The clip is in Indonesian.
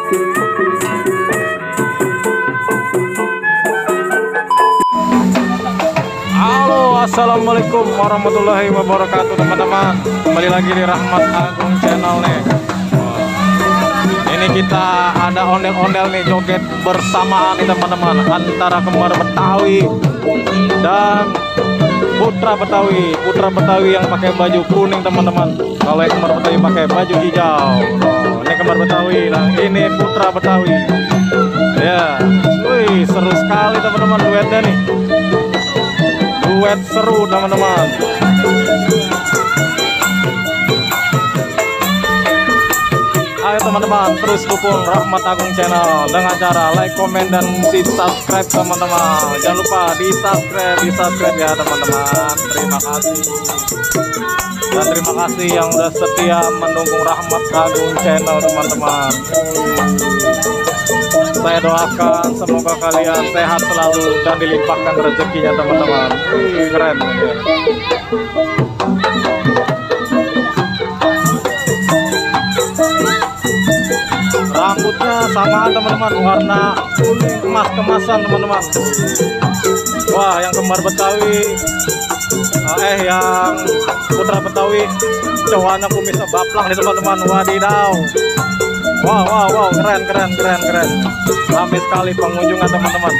Halo, assalamualaikum warahmatullahi wabarakatuh teman-teman. Kembali lagi di Rahmat Agung Channel nih. Ini kita ada ondel-ondel nih, joget bersamaan nih teman-teman, antara kembar Betawi dan putra Betawi. Putra Betawi yang pakai baju kuning teman-teman. Kalau yang kembar Betawi pakai baju hijau. Ini kembar Betawi, nah ini putra Betawi. Ya, wih seru sekali teman-teman duetnya nih. Duet seru teman-teman. Ayo teman-teman, terus dukung Rahmat Agung Channel dengan cara like, komen, dan subscribe teman-teman. Jangan lupa di subscribe ya teman-teman. Terima kasih. Dan terima kasih yang udah setia mendukung Rahmat Agung Channel teman-teman. Saya doakan semoga kalian sehat selalu dan dilimpahkan rezekinya teman-teman. Keren ya. Rambutnya samaan teman-teman, warna kuning emas-kemasan teman-teman. Wah, yang kembar Betawi, yang putra Betawi, cowoknya kumisnya baplang nih teman-teman. Wadidaw. Wow, keren. Ramai sekali pengunjungnya teman-teman.